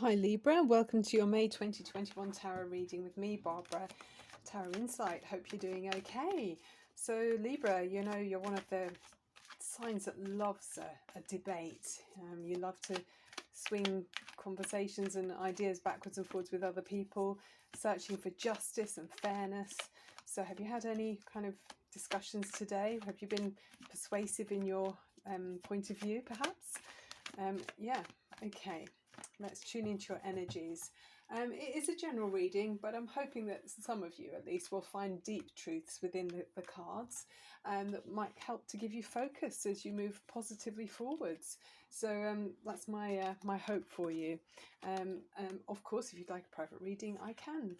Hi Libra, welcome to your May 2021 tarot reading with me, Barbara, Tarot Insight. Hope you're doing okay. So Libra, you know, you're one of the signs that loves a debate. You love to swing conversations and ideas backwards and forwards with other people, searching for justice and fairness. So have you had any kind of discussions today? Have you been persuasive in your point of view, perhaps? Yeah, okay. Let's tune into your energies. It is a general reading, but I'm hoping that some of you at least will find deep truths within the cards that might help to give you focus as you move positively forwards. So that's my hope for you. Of course, if you'd like a private reading, I can.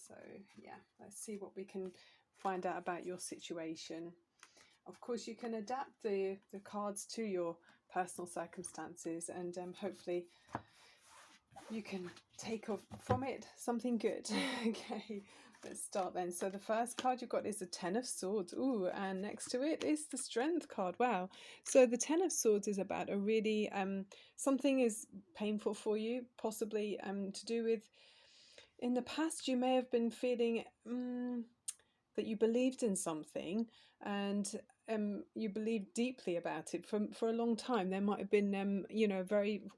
So yeah, let's see what we can find out about your situation. Of course, you can adapt the cards to your personal circumstances, and hopefully you can take off from it something good. Okay, let's start then. So the first card you've got is the Ten of Swords. Ooh, and next to it is the Strength card. Wow. So the Ten of Swords is about a really something is painful for you, possibly to do with in the past you may have been feeling that you believed in something, and you believed deeply about it for a long time. There might have been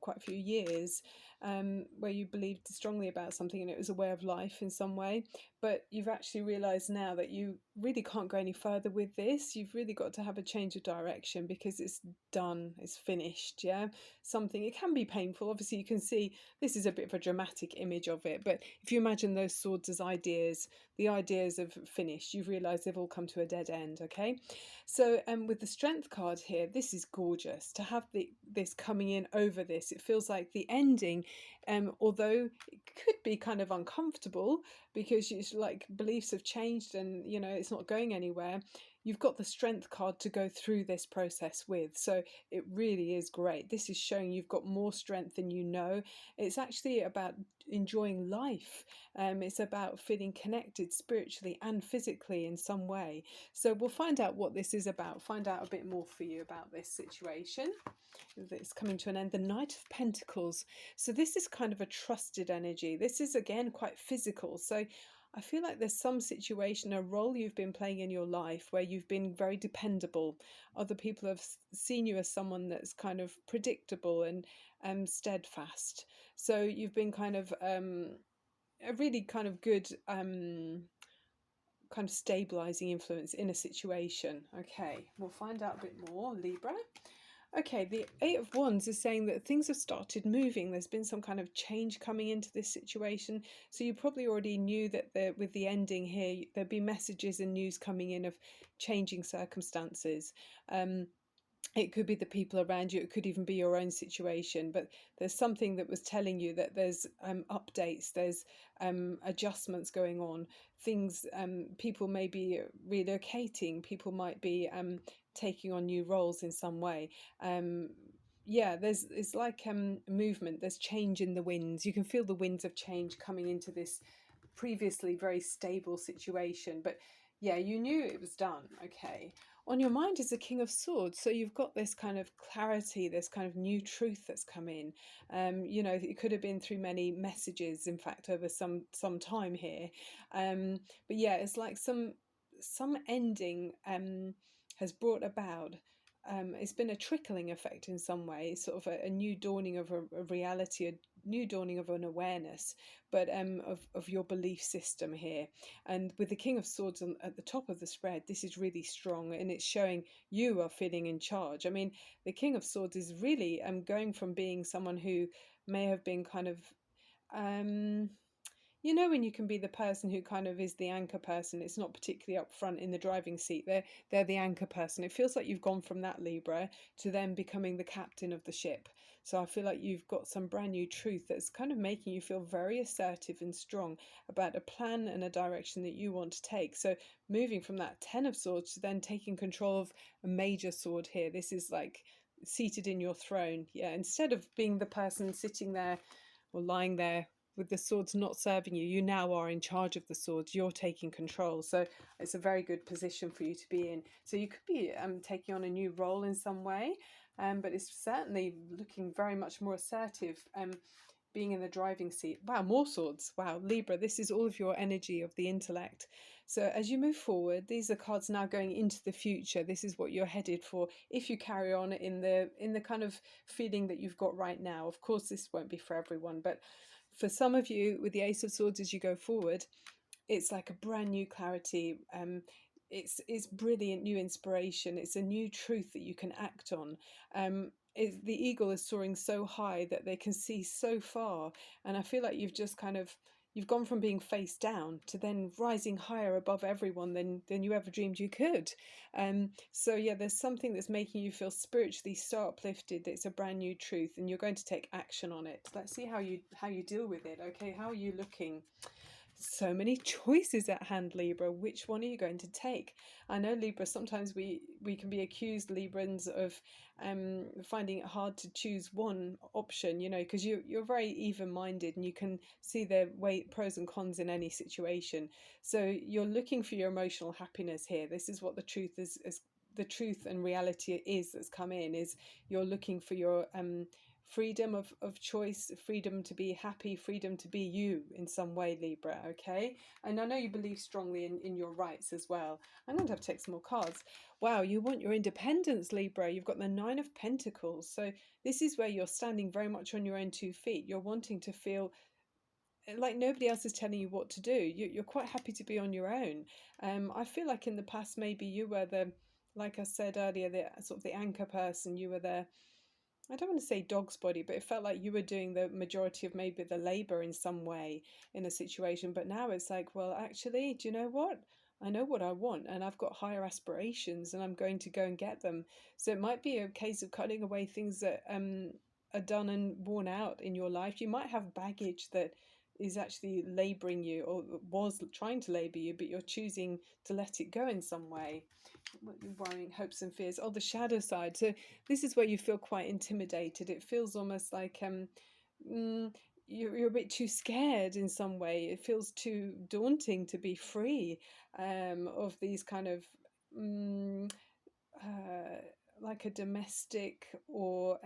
quite a few years where you believed strongly about something and it was a way of life in some way, but you've actually realized now that you really can't go any further with this. You've really got to have a change of direction because it's done, it's finished. Yeah, something, it can be painful. Obviously you can see this is a bit of a dramatic image of it, but if you imagine those swords as ideas, the ideas have finished. You've realized they've all come to a dead end. Okay, so with the Strength card here, this is gorgeous to have this coming in over this. It feels like the ending, although it could be kind of uncomfortable because it's like beliefs have changed and you know it's not going anywhere. You've got the Strength card to go through this process with, so it really is great. This is showing you've got more strength than you know. It's actually about enjoying life. It's about feeling connected spiritually and physically in some way. So we'll find out what this is about, find out a bit more for you about this situation that's coming to an end. The Knight of Pentacles. So this is kind of a trusted energy. This is again quite physical. So I feel like there's some situation, a role you've been playing in your life where you've been very dependable. Other people have seen you as someone that's kind of predictable and steadfast. So you've been kind of a really kind of good kind of stabilizing influence in a situation. Okay, we'll find out a bit more, Libra. Okay, the Eight of Wands is saying that things have started moving. There's been some kind of change coming into this situation. So you probably already knew that with the ending here, there'd be messages and news coming in of changing circumstances. It could be the people around you, it could even be your own situation, but there's something that was telling you that there's updates, there's adjustments going on, things, people may be relocating, people might be taking on new roles in some way. Yeah, it's like movement, there's change in the winds. You can feel the winds of change coming into this previously very stable situation, but yeah, you knew it was done. Okay, on your mind is the King of Swords, so you've got this kind of clarity, this kind of new truth that's come in. You know, it could have been through many messages, in fact, over some time here. But yeah, it's like some ending has brought about. It's been a trickling effect in some way, sort of a new dawning of a reality, a new dawning of an awareness, but of your belief system here. And with the King of Swords at the top of the spread, this is really strong and it's showing you are feeling in charge. I mean, the King of Swords is really going from being someone who may have been kind of um you know, when you can be the person who kind of is the anchor person, it's not particularly up front in the driving seat. They're the anchor person. It feels like you've gone from that, Libra, to them becoming the captain of the ship. So I feel like you've got some brand new truth that's kind of making you feel very assertive and strong about a plan and a direction that you want to take. So moving from that Ten of Swords to then taking control of a major sword here. This is like seated in your throne. Yeah, instead of being the person sitting there or lying there with the swords not serving you, you now are in charge of the swords. You're taking control. So it's a very good position for you to be in. So you could be taking on a new role in some way, but it's certainly looking very much more assertive, being in the driving seat. Wow, more swords. Wow, Libra, this is all of your energy of the intellect. So as you move forward, these are cards now going into the future. This is what you're headed for if you carry on in the kind of feeling that you've got right now. Of course, this won't be for everyone, but for some of you with the Ace of Swords as you go forward, it's like a brand new clarity. It's brilliant new inspiration. It's a new truth that you can act on. The eagle is soaring so high that they can see so far, and I feel like you've gone from being face down to then rising higher above everyone than you ever dreamed you could. So yeah, there's something that's making you feel spiritually so uplifted. It's a brand new truth, and you're going to take action on it. Let's see how you deal with it. Okay, how are you looking? So many choices at hand, Libra. Which one are you going to take? I know, Libra, sometimes we can be accused, Librans, of finding it hard to choose one option, because you're very even-minded and you can see the pros and cons in any situation. So you're looking for your emotional happiness here. This is what the truth is the truth and reality is that's come in, is you're looking for your freedom of choice, freedom to be happy, freedom to be you in some way, Libra. Okay, and I know you believe strongly in your rights as well. I'm going to have to take some more cards. Wow, you want your independence, Libra. You've got the Nine of Pentacles, so this is where you're standing very much on your own 2 feet. You're wanting to feel like nobody else is telling you what to do. You're quite happy to be on your own. I feel like in the past maybe you were the, like I said earlier, the sort of the anchor person. You were there. I don't want to say dog's body, but it felt like you were doing the majority of maybe the labor in some way in a situation. But now it's like, well, actually, do you know what? I know what I want and I've got higher aspirations and I'm going to go and get them. So it might be a case of cutting away things that are done and worn out in your life. You might have baggage that is actually laboring you or was trying to labor you, but you're choosing to let it go in some way. What you're worrying, hopes and fears. Oh, the shadow side. So this is where you feel quite intimidated. It feels almost like you're a bit too scared in some way. It feels too daunting to be free of these kind of uh, like a domestic or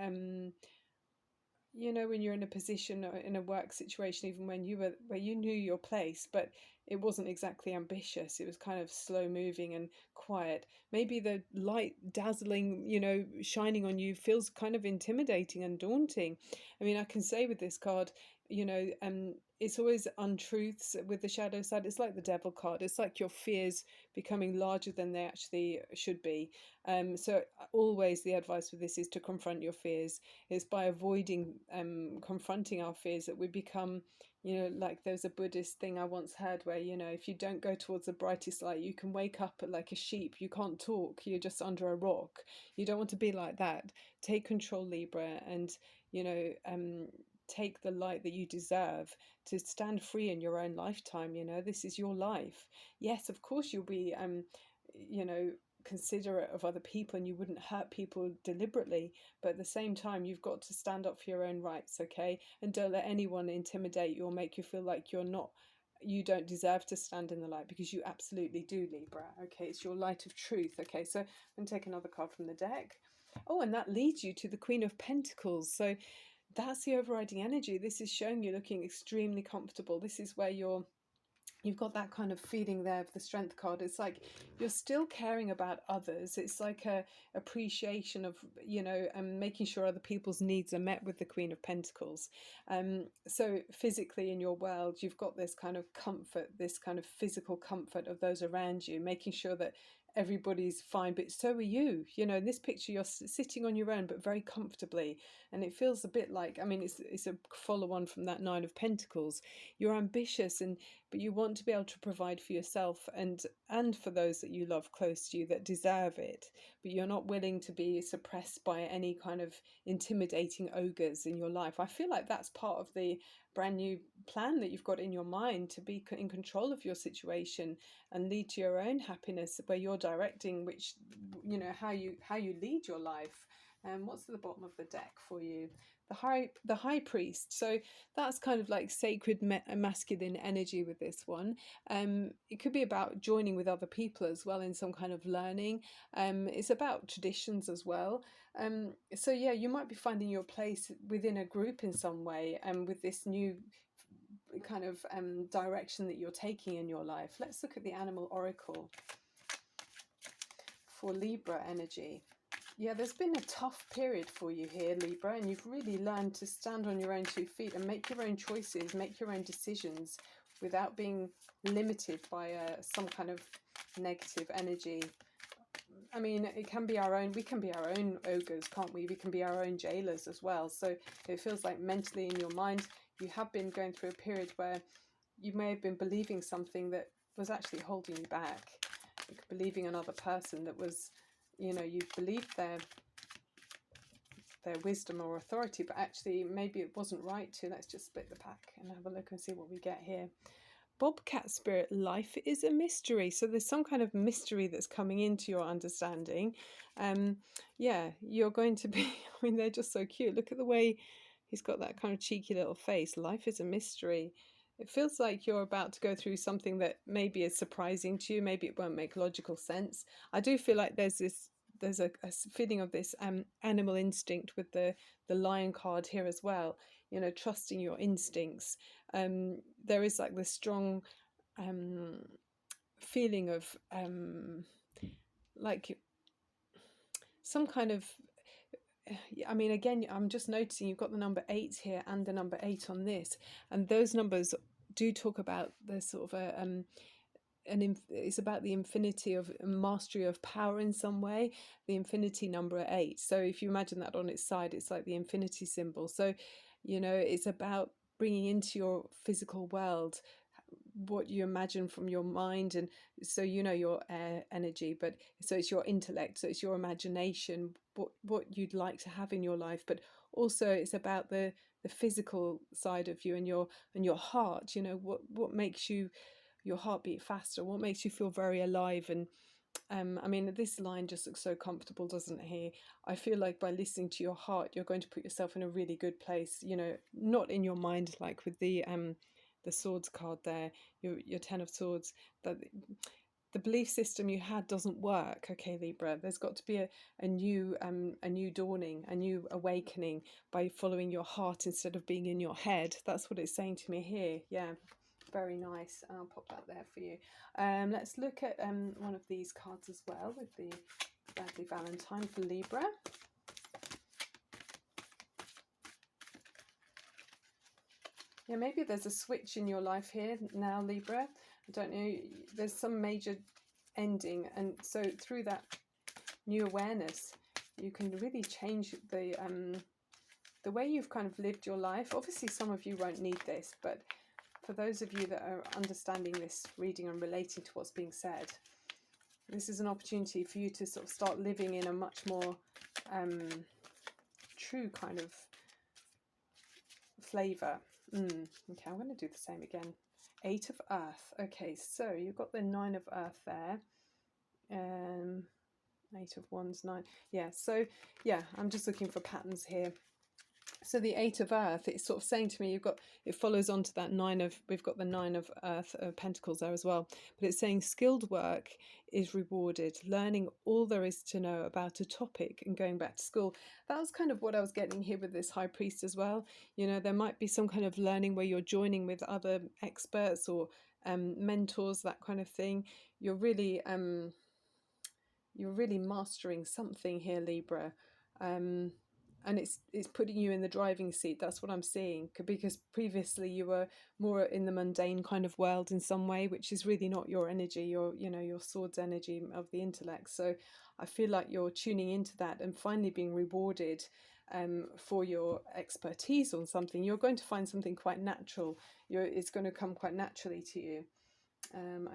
when you're in a position or in a work situation, even when you were where you knew your place, but it wasn't exactly ambitious. It was kind of slow moving and quiet. Maybe the light dazzling, shining on you feels kind of intimidating and daunting. I mean, I can say with this card, it's always untruths with the shadow side. It's like the devil card. It's like your fears becoming larger than they actually should be. So always the advice with this is to confront your fears. It's by avoiding confronting our fears that we become, like there's a Buddhist thing I once heard where, if you don't go towards the brightest light, you can wake up like a sheep. You can't talk. You're just under a rock. You don't want to be like that. Take control, Libra, and, take the light that you deserve to stand free in your own lifetime. This is your life. Yes, of course you'll be, you know, considerate of other people and you wouldn't hurt people deliberately, but at the same time you've got to stand up for your own rights, okay? And don't let anyone intimidate you or make you feel like you don't deserve to stand in the light, because you absolutely do, Libra. Okay, it's your light of truth. Okay, so I'm going to take another card from the deck. Oh, and that leads you to the Queen of Pentacles. So that's the overriding energy. This is showing you looking extremely comfortable. This is where you've got that kind of feeling there of the Strength card. It's like you're still caring about others. It's like a appreciation of, making sure other people's needs are met with the Queen of Pentacles. So physically in your world, you've got this kind of comfort, this kind of physical comfort of those around you, making sure that everybody's fine, but so are you. In this picture you're sitting on your own but very comfortably, and it feels a bit like, I mean, it's a follow on from that Nine of Pentacles. You're ambitious, but you want to be able to provide for yourself and for those that you love close to you that deserve it, but you're not willing to be suppressed by any kind of intimidating ogres in your life. I feel like that's part of the brand new plan that you've got in your mind, to be in control of your situation and lead to your own happiness, where you're directing how you lead your life. And what's at the bottom of the deck for you? the high priest. So that's kind of like sacred masculine energy with this one. It could be about joining with other people as well in some kind of learning. It's about traditions as well. So yeah, you might be finding your place within a group in some way, and with this new kind of direction that you're taking in your life. Let's look at the animal oracle for Libra energy. Yeah, there's been a tough period for you here, Libra, and you've really learned to stand on your own 2 feet and make your own choices, make your own decisions without being limited by some kind of negative energy. I mean, it can be our own, we can be our own ogres, can't we? We can be our own jailers as well. So it feels like mentally in your mind, you have been going through a period where you may have been believing something that was actually holding you back. Believing another person that was, you know, you believed their wisdom or authority, but actually maybe it wasn't right to. Let's just split the pack and have a look and see what we get here. Bobcat spirit, life is a mystery. So there's some kind of mystery that's coming into your understanding. Yeah, you're going to be, I mean, they're just so cute. Look at the way he's got that kind of cheeky little face. Life is a mystery. It feels like you're about to go through something that maybe is surprising to you. Maybe it won't make logical sense. I do feel like there's a feeling of this animal instinct with the lion card here as well. You know, trusting your instincts. There is like this strong feeling of like some kind of, I mean, again, I'm just noticing you've got the number 8 here and the number 8 on this, and those numbers do talk about the sort of it's about the infinity of mastery of power in some way, the infinity number 8. So if you imagine that on its side, it's like the infinity symbol. So, you know, it's about bringing into your physical world what you imagine from your mind, and so you know your air energy, but so it's your intellect, so it's your imagination, what you'd like to have in your life, but also it's about the physical side of you and your heart. You know, what makes your heart beat faster, what makes you feel very alive. And I mean, this line just looks so comfortable, doesn't it? Here, I feel like by listening to your heart, you're going to put yourself in a really good place. You know, not in your mind like with the swords card there, your 10 of swords, that the belief system you had doesn't work. Okay, Libra, there's got to be a new dawning, a new awakening by following your heart instead of being in your head. That's what it's saying to me here. Yeah, very nice. I'll pop that there for you. Let's look at one of these cards as well with the Badly Valentine for Libra. Yeah, maybe there's a switch in your life here now, Libra. I don't know. There's some major ending, and so through that new awareness, you can really change the way you've kind of lived your life. Obviously, some of you won't need this, but for those of you that are understanding this reading and relating to what's being said, this is an opportunity for you to sort of start living in a much more true kind of flavour. Okay, I'm going to do the same again. 8 of Earth. Okay, so you've got the 9 of Earth there. 8 of Wands, 9. Yeah, so yeah, I'm just looking for patterns here. So the 8 of Earth, it's sort of saying to me, it follows on to that 9 of, we've got the 9 of Earth, Pentacles there as well. But it's saying skilled work is rewarded, learning all there is to know about a topic and going back to school. That was kind of what I was getting here with this High Priest as well. You know, there might be some kind of learning where you're joining with other experts or mentors, that kind of thing. You're really mastering something here, Libra. And it's putting you in the driving seat. That's what I'm seeing, because previously you were more in the mundane kind of world in some way, which is really not your energy, your swords energy of the intellect. So I feel like you're tuning into that and finally being rewarded for your expertise on something. You're going to find something quite natural. It's going to come quite naturally to you.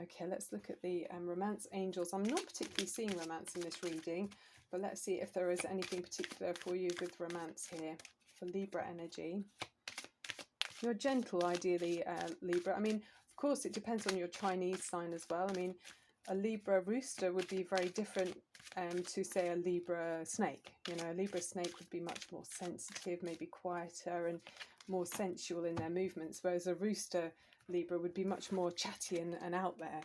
Okay, let's look at the romance angels. I'm not particularly seeing romance in this reading, but let's see if there is anything particular for you with romance here for Libra energy. You're gentle, ideally, Libra. I mean, of course, it depends on your Chinese sign as well. I mean, a Libra rooster would be very different to, say, a Libra snake. You know, a Libra snake would be much more sensitive, maybe quieter and more sensual in their movements, whereas a rooster Libra would be much more chatty and out there.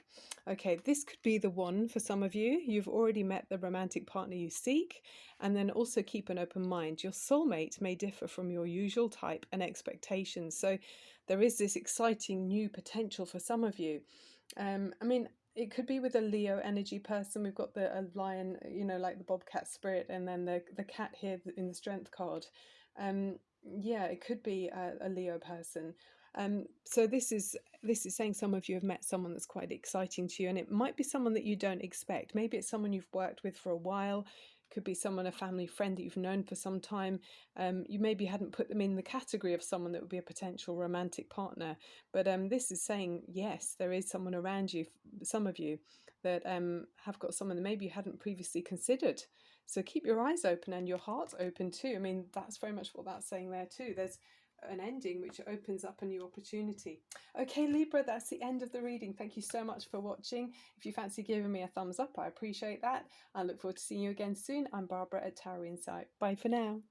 Okay, this could be the one for some of you. You've already met the romantic partner you seek, and then also keep an open mind. Your soulmate may differ from your usual type and expectations, so there is this exciting new potential for some of you. I mean, it could be with a Leo energy person. We've got the lion, you know, like the bobcat spirit, and then the cat here in the strength card. Yeah, it could be a Leo person. So this is saying some of you have met someone that's quite exciting to you, and it might be someone that you don't expect. Maybe it's someone you've worked with for a while. Could be someone, a family friend that you've known for some time. You maybe hadn't put them in the category of someone that would be a potential romantic partner, but this is saying yes, there is someone around you, some of you, that have got someone that maybe you hadn't previously considered. So keep your eyes open and your heart open too. I mean, that's very much what that's saying there too. There's an ending which opens up a new opportunity. Okay, Libra, that's the end of the reading. Thank you so much for watching. If you fancy giving me a thumbs up, I appreciate that. I look forward to seeing you again soon. I'm Barbara at Tarot Insight. Bye for now.